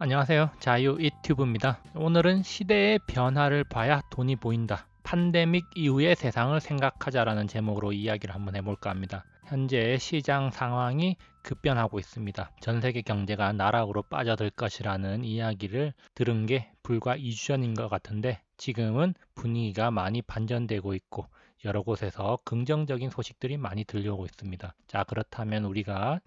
안녕하세요. 자유 이튜브입니다. 오늘은 시대의 변화를 봐야 돈이 보인다. 팬데믹 이후의 세상을 생각하자라는 제목으로 이야기를 한번 해볼까 합니다. 현재 시장 상황이 급변하고 있습니다. 전 세계 경제가 나락으로 빠져들 것이라는 이야기를 들은 게 불과 2주 전인 것 같은데 지금은 분위기가 많이 반전되고 있고 여러 곳에서 긍정적인 소식들이 많이 들려오고 있습니다. 자, 그렇다면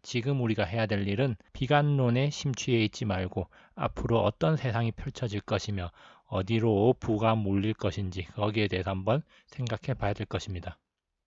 지금 우리가 해야 될 일은 비관론에 심취해 있지 말고 앞으로 어떤 세상이 펼쳐질 것이며 어디로 부가 몰릴 것인지 거기에 대해서 한번 생각해 봐야 될 것입니다.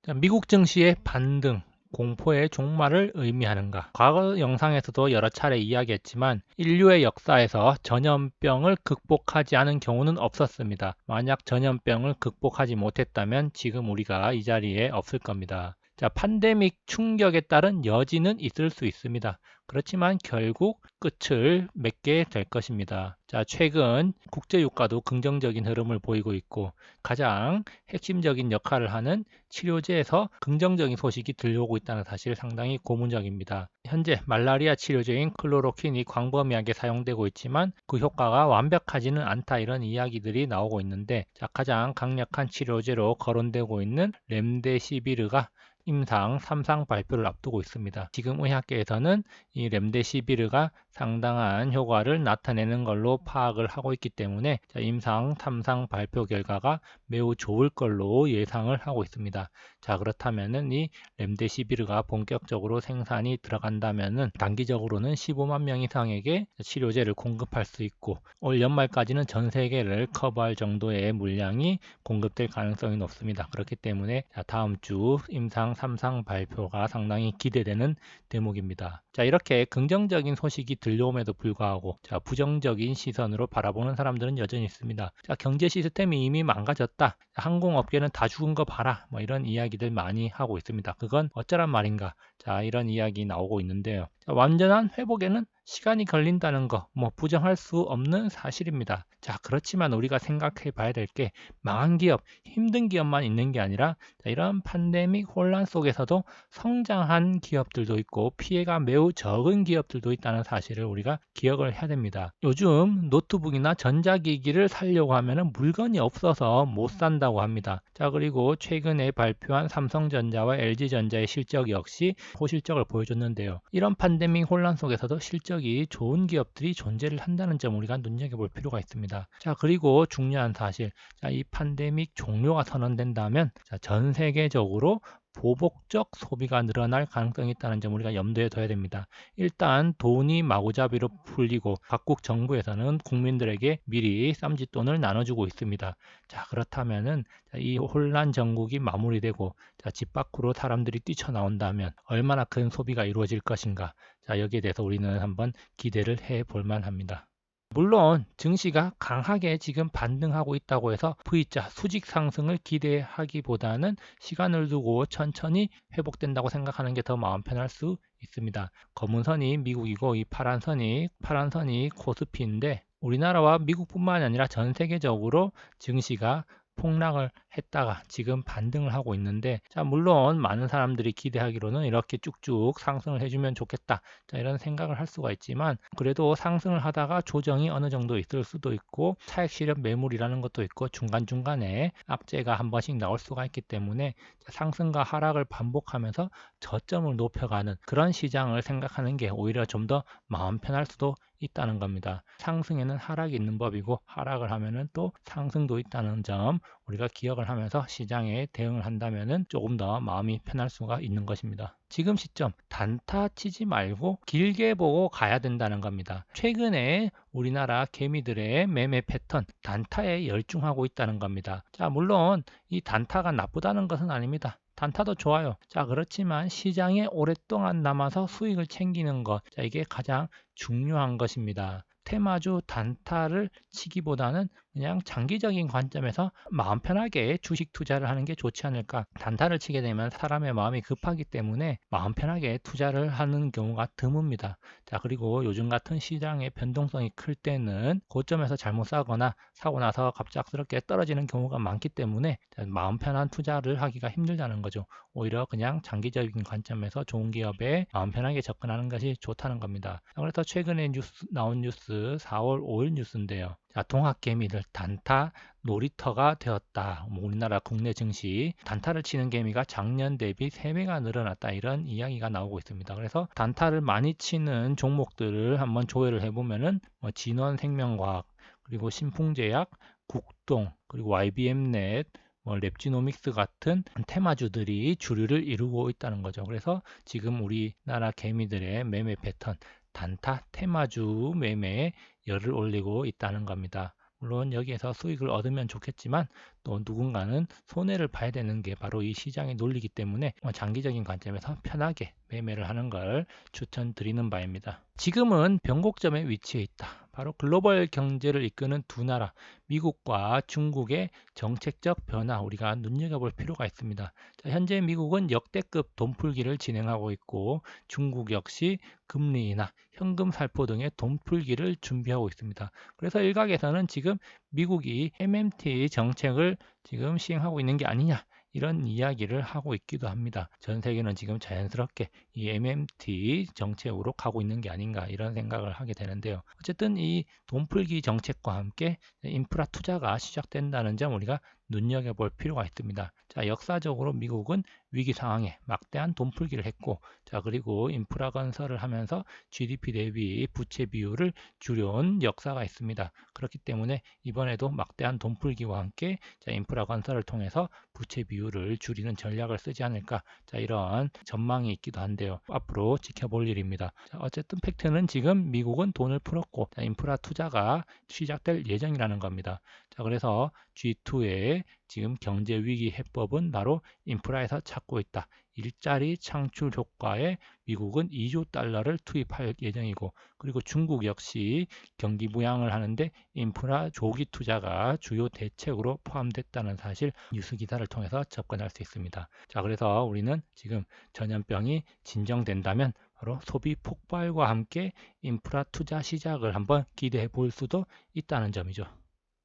자, 미국 증시의 반등, 공포의 종말을 의미하는가? 과거 영상에서도 여러 차례 이야기했지만 인류의 역사에서 전염병을 극복하지 않은 경우는 없었습니다. 만약 전염병을 극복하지 못했다면 지금 우리가 이 자리에 없을 겁니다. 자, 팬데믹 충격에 따른 여지는 있을 수 있습니다. 그렇지만 결국 끝을 맺게 될 것입니다. 자, 최근 국제유가도 긍정적인 흐름을 보이고 있고 가장 핵심적인 역할을 하는 치료제에서 긍정적인 소식이 들려오고 있다는 사실 상당히 고무적입니다. 현재 말라리아 치료제인 클로로킨이 광범위하게 사용되고 있지만 그 효과가 완벽하지는 않다 이런 이야기들이 나오고 있는데 자, 가장 강력한 치료제로 거론되고 있는 렘데시비르가 임상 3상 발표를 앞두고 있습니다. 지금 의학계에서는 이 렘데시비르가 상당한 효과를 나타내는 걸로 파악을 하고 있기 때문에 임상 3상 발표 결과가 매우 좋을 걸로 예상을 하고 있습니다. 자, 그렇다면은 이 렘데시비르가 본격적으로 생산이 들어간다면은 단기적으로는 15만 명 이상에게 치료제를 공급할 수 있고 올 연말까지는 전 세계를 커버할 정도의 물량이 공급될 가능성이 높습니다. 그렇기 때문에 다음 주 임상 3상 발표가 상당히 기대되는 대목입니다. 자, 이렇게 긍정적인 소식이 들려옴에도 불구하고 부정적인 시선으로 바라보는 사람들은 여전히 있습니다. 자, 경제 시스템이 이미 망가졌다. 항공업계는 다 죽은 거 봐라. 뭐 이런 이야기들 많이 하고 있습니다. 그건 어쩌란 말인가? 자, 이런 이야기 나오고 있는데요. 자, 완전한 회복에는 시간이 걸린다는 거, 부정할 수 없는 사실입니다. 자, 그렇지만 우리가 생각해 봐야 될 게 망한 기업, 힘든 기업만 있는 게 아니라 이런 팬데믹 혼란 속에서도 성장한 기업들도 있고 피해가 매우 적은 기업들도 있다는 사실을 우리가 기억을 해야 됩니다. 요즘 노트북이나 전자기기를 사려고 하면 물건이 없어서 못 산다고 합니다. 자, 그리고 최근에 발표한 삼성전자와 LG전자의 실적 역시 호실적을 보여줬는데요. 이런 팬데믹 혼란 속에서도 실적이 좋은 기업들이 존재를 한다는 점 우리가 눈여겨볼 필요가 있습니다. 자, 그리고 중요한 사실, 이 팬데믹 종료가 선언된다면 전 세계적으로 보복적 소비가 늘어날 가능성이 있다는 점 우리가 염두에 둬야 됩니다. 일단 돈이 마구잡이로 풀리고 각국 정부에서는 국민들에게 미리 쌈짓돈을 나눠주고 있습니다. 자, 그렇다면은 이 혼란 전국이 마무리되고 집 밖으로 사람들이 뛰쳐나온다면 얼마나 큰 소비가 이루어질 것인가? 자, 여기에 대해서 우리는 한번 기대를 해볼 만합니다. 물론 증시가 강하게 지금 반등하고 있다고 해서 V자 수직 상승을 기대하기보다는 시간을 두고 천천히 회복된다고 생각하는 게 더 마음 편할 수 있습니다. 검은 선이 미국이고 이 파란 선이 코스피인데 우리나라와 미국뿐만 아니라 전 세계적으로 증시가 폭락을 했다가 지금 반등을 하고 있는데 자, 물론 많은 사람들이 기대하기로는 이렇게 쭉쭉 상승을 해주면 좋겠다. 자, 이런 생각을 할 수가 있지만 그래도 상승을 하다가 조정이 어느 정도 있을 수도 있고 차익 실현 매물이라는 것도 있고 중간중간에 악재가 한 번씩 나올 수가 있기 때문에 상승과 하락을 반복하면서 저점을 높여가는 그런 시장을 생각하는 게 오히려 좀 더 마음 편할 수도 있다는 겁니다. 상승에는 하락이 있는 법이고 하락을 하면은 또 상승도 있다는 점 우리가 기억을 하면서 시장에 대응을 한다면은 조금 더 마음이 편할 수가 있는 것입니다. 지금 시점 단타 치지 말고 길게 보고 가야 된다는 겁니다. 최근에 우리나라 개미들의 매매 패턴 단타에 열중하고 있다는 겁니다. 자, 물론 이 단타가 나쁘다는 것은 아닙니다. 단타도 좋아요. 자, 그렇지만 시장에 오랫동안 남아서 수익을 챙기는 것, 자, 이게 가장 중요한 것입니다. 테마주 단타를 치기보다는 그냥 장기적인 관점에서 마음 편하게 주식 투자를 하는 게 좋지 않을까. 단타를 치게 되면 사람의 마음이 급하기 때문에 마음 편하게 투자를 하는 경우가 드뭅니다. 자, 그리고 요즘 같은 시장의 변동성이 클 때는 고점에서 잘못 사거나 사고 나서 갑작스럽게 떨어지는 경우가 많기 때문에 마음 편한 투자를 하기가 힘들다는 거죠. 오히려 그냥 장기적인 관점에서 좋은 기업에 마음 편하게 접근하는 것이 좋다는 겁니다. 그래서 최근에 나온 뉴스 4월 5일 뉴스인데요. 자, 동학개미들 단타 놀이터가 되었다. 우리나라 국내 증시 단타를 치는 개미가 작년 대비 3배가 늘어났다. 이런 이야기가 나오고 있습니다. 그래서 단타를 많이 치는 종목들을 한번 조회를 해보면은 진원생명과학, 그리고 신풍제약, 국동, 그리고 YBM넷, 랩지노믹스 같은 테마주들이 주류를 이루고 있다는 거죠. 그래서 지금 우리나라 개미들의 매매 패턴, 단타 테마주 매매에 열을 올리고 있다는 겁니다. 물론 여기에서 수익을 얻으면 좋겠지만 또 누군가는 손해를 봐야 되는 게 바로 이 시장의 논리이기 때문에 장기적인 관점에서 편하게 매매를 하는 걸 추천드리는 바입니다. 지금은 변곡점에 위치해 있다. 바로 글로벌 경제를 이끄는 두 나라, 미국과 중국의 정책적 변화, 우리가 눈여겨볼 필요가 있습니다. 자, 현재 미국은 역대급 돈풀기를 진행하고 있고 중국 역시 금리 인하, 현금 살포 등의 돈풀기를 준비하고 있습니다. 그래서 일각에서는 지금 미국이 MMT 정책을 지금 시행하고 있는 게 아니냐, 이런 이야기를 하고 있기도 합니다. 전 세계는 지금 자연스럽게 이 MMT 정책으로 가고 있는 게 아닌가, 이런 생각을 하게 되는데요. 어쨌든 이 돈풀기 정책과 함께 인프라 투자가 시작된다는 점 우리가 눈여겨볼 필요가 있습니다. 자, 역사적으로 미국은 위기 상황에 막대한 돈풀기를 했고, 자, 그리고 인프라 건설을 하면서 GDP 대비 부채 비율을 줄여온 역사가 있습니다. 그렇기 때문에 이번에도 막대한 돈풀기와 함께 인프라 건설을 통해서 부채 비율을 줄이는 전략을 쓰지 않을까, 자, 이런 전망이 있기도 한데요. 앞으로 지켜볼 일입니다. 자, 어쨌든 팩트는 지금 미국은 돈을 풀었고, 자, 인프라 투자가 시작될 예정이라는 겁니다. 자, 그래서 G2의 지금 경제 위기 해법은 바로 인프라에서 찾고 있다. 일자리 창출 효과에 미국은 2조 달러를 투입할 예정이고, 그리고 중국 역시 경기 부양을 하는데 인프라 조기 투자가 주요 대책으로 포함됐다는 사실 뉴스 기사를 통해서 접근할 수 있습니다. 자, 그래서 우리는 지금 전염병이 진정된다면 바로 소비 폭발과 함께 인프라 투자 시작을 한번 기대해 볼 수도 있다는 점이죠.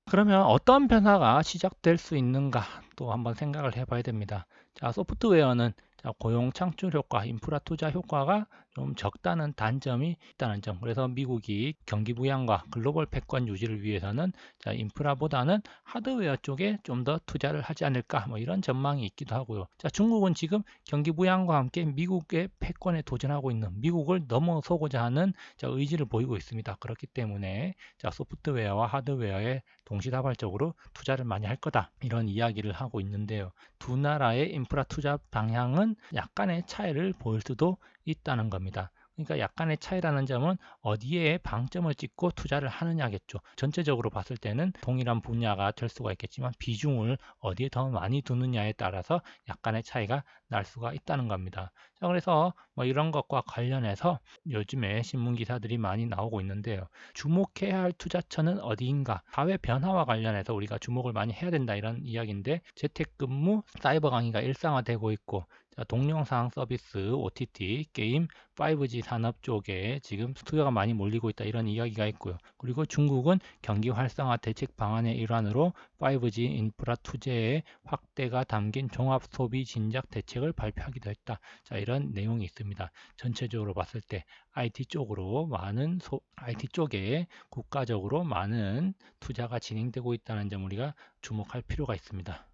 그러면 어떤 변화가 시작될 수 있는가 또 한번 생각을 해봐야 됩니다. 자, 소프트웨어는 고용 창출 효과, 인프라 투자 효과가 좀 적다는 단점이 있다는 점. 그래서 미국이 경기 부양과 글로벌 패권 유지를 위해서는 인프라보다는 하드웨어 쪽에 좀 더 투자를 하지 않을까, 이런 전망이 있기도 하고요. 자, 중국은 지금 경기 부양과 함께 미국의 패권에 도전하고 있는, 미국을 넘어서고자 하는 의지를 보이고 있습니다. 그렇기 때문에 소프트웨어와 하드웨어에 동시다발적으로 투자를 많이 할 거다, 이런 이야기를 하고 있는데요. 두 나라의 인프라 투자 방향은 약간의 차이를 보일 수도 있다는 겁니다. 그러니까 약간의 차이라는 점은 어디에 방점을 찍고 투자를 하느냐겠죠. 전체적으로 봤을 때는 동일한 분야가 될 수가 있겠지만 비중을 어디에 더 많이 두느냐에 따라서 약간의 차이가 날 수가 있다는 겁니다. 자, 그래서 이런 것과 관련해서 요즘에 신문 기사들이 많이 나오고 있는데요. 주목해야 할 투자처는 어디인가? 사회 변화와 관련해서 우리가 주목을 많이 해야 된다, 이런 이야기인데, 재택근무, 사이버 강의가 일상화되고 있고, 동영상 서비스, OTT, 게임, 5G 산업 쪽에 지금 수요가 많이 몰리고 있다, 이런 이야기가 있고요. 그리고 중국은 경기 활성화 대책 방안의 일환으로 5G 인프라 투자의 확대가 담긴 종합 소비 진작 대책을 발표하기도 했다. 자, 이런 내용이 있습니다. 전체적으로 봤을 때 IT 쪽에 국가적으로 많은 투자가 진행되고 있다는 점 우리가 주목할 필요가 있습니다.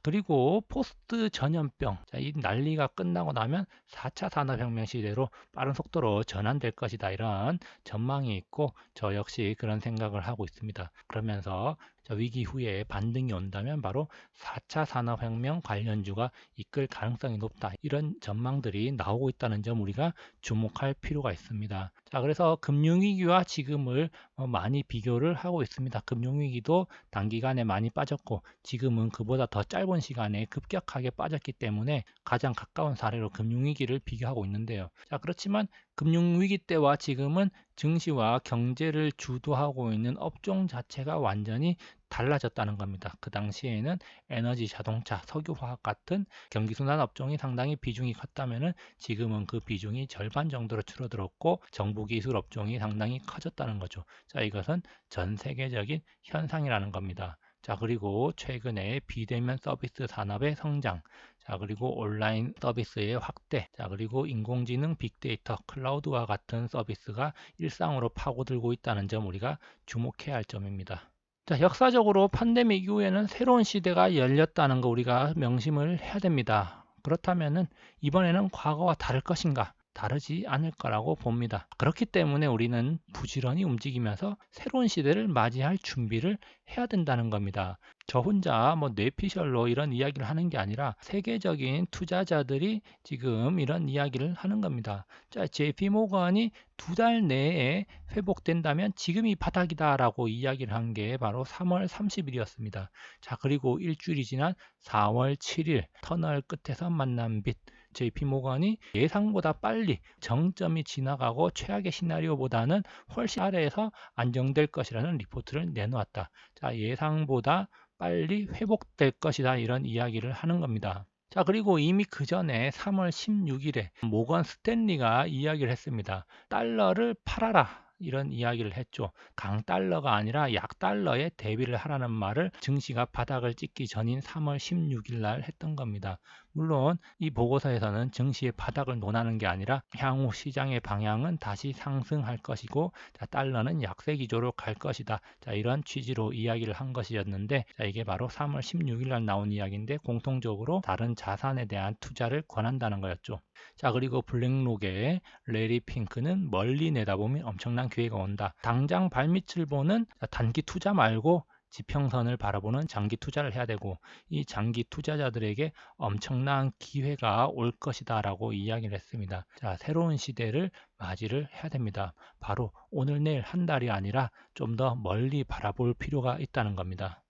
그리고 포스트 전염병, 이 난리가 끝나고 나면 4차 산업혁명 시대로 빠른 속도로 전환될 것이다, 이런 전망이 있고, 저 역시 그런 생각을 하고 있습니다. 그러면서 위기 후에 반등이 온다면 바로 4차 산업혁명 관련주가 이끌 가능성이 높다, 이런 전망들이 나오고 있다는 점 우리가 주목할 필요가 있습니다. 자, 그래서 금융위기와 지금을 많이 비교를 하고 있습니다. 금융위기도 단기간에 많이 빠졌고 지금은 그보다 더 짧은 시간에 급격하게 빠졌기 때문에 가장 가까운 사례로 금융위기를 비교하고 있는데요. 자, 그렇지만 금융위기 때와 지금은 증시와 경제를 주도하고 있는 업종 자체가 완전히 달라졌다는 겁니다. 그 당시에는 에너지, 자동차, 석유화학 같은 경기순환 업종이 상당히 비중이 컸다면 지금은 그 비중이 절반 정도로 줄어들었고 정보기술 업종이 상당히 커졌다는 거죠. 자, 이것은 전 세계적인 현상이라는 겁니다. 자, 그리고 최근에 비대면 서비스 산업의 성장, 자, 그리고 온라인 서비스의 확대, 자, 그리고 인공지능, 빅데이터, 클라우드와 같은 서비스가 일상으로 파고들고 있다는 점 우리가 주목해야 할 점입니다. 자, 역사적으로 팬데믹 이후에는 새로운 시대가 열렸다는 거 우리가 명심을 해야 됩니다. 그렇다면은 이번에는 과거와 다를 것인가? 다르지 않을 거라고 봅니다. 그렇기 때문에 우리는 부지런히 움직이면서 새로운 시대를 맞이할 준비를 해야 된다는 겁니다. 저 혼자 뇌피셜로 이런 이야기를 하는 게 아니라 세계적인 투자자들이 지금 이런 이야기를 하는 겁니다. 자, JP 모건이 2달 내에 회복된다면 지금이 바닥이다라고 이야기를 한 게 바로 3월 30일이었습니다. 자, 그리고 일주일이 지난 4월 7일 터널 끝에서 만난 빛. JP 모건이 예상보다 빨리 정점이 지나가고 최악의 시나리오보다는 훨씬 아래에서 안정될 것이라는 리포트를 내놓았다. 자, 예상보다 빨리 회복될 것이다, 이런 이야기를 하는 겁니다. 자, 그리고 이미 그 전에 3월 16일에 모건 스탠리가 이야기를 했습니다. 달러를 팔아라, 이런 이야기를 했죠. 강달러가 아니라 약달러에 대비를 하라는 말을 증시가 바닥을 찍기 전인 3월 16일 날 했던 겁니다. 물론 이 보고서에서는 증시의 바닥을 논하는 게 아니라 향후 시장의 방향은 다시 상승할 것이고, 자, 달러는 약세 기조로 갈 것이다. 자, 이런 취지로 이야기를 한 것이었는데, 자, 이게 바로 3월 16일 날 나온 이야기인데 공통적으로 다른 자산에 대한 투자를 권한다는 거였죠. 자, 그리고 블랙록의 레리 핑크는 멀리 내다보면 엄청난 기회가 온다. 당장 발밑을 보는 단기 투자 말고 지평선을 바라보는 장기 투자를 해야 되고, 이 장기 투자자들에게 엄청난 기회가 올 것이다 라고 이야기를 했습니다. 자, 새로운 시대를 맞이를 해야 됩니다. 바로 오늘 내일 한 달이 아니라 좀 더 멀리 바라볼 필요가 있다는 겁니다.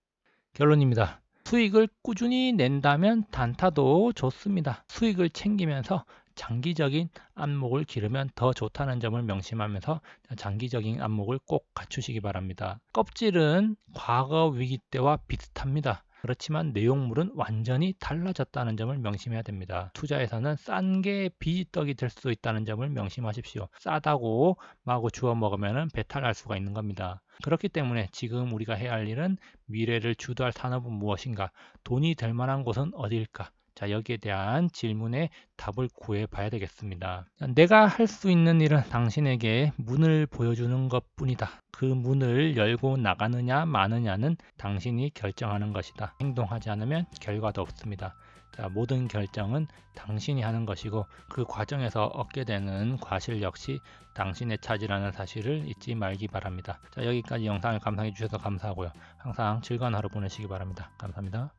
결론입니다. 수익을 꾸준히 낸다면 단타도 좋습니다. 수익을 챙기면서 장기적인 안목을 기르면 더 좋다는 점을 명심하면서 장기적인 안목을 꼭 갖추시기 바랍니다. 껍질은 과거 위기 때와 비슷합니다. 그렇지만 내용물은 완전히 달라졌다는 점을 명심해야 됩니다. 투자에서는 싼 게 비지떡이 될 수 있다는 점을 명심하십시오. 싸다고 마구 주워 먹으면 배탈 날 수가 있는 겁니다. 그렇기 때문에 지금 우리가 해야 할 일은 미래를 주도할 산업은 무엇인가, 돈이 될 만한 곳은 어디일까, 자, 여기에 대한 질문에 답을 구해 봐야 되겠습니다. 내가 할 수 있는 일은 당신에게 문을 보여주는 것 뿐이다. 그 문을 열고 나가느냐 마느냐는 당신이 결정하는 것이다. 행동하지 않으면 결과도 없습니다. 자, 모든 결정은 당신이 하는 것이고 그 과정에서 얻게 되는 과실 역시 당신의 차지라는 사실을 잊지 말기 바랍니다. 자, 여기까지 영상을 감상해 주셔서 감사하고요. 항상 즐거운 하루 보내시기 바랍니다. 감사합니다.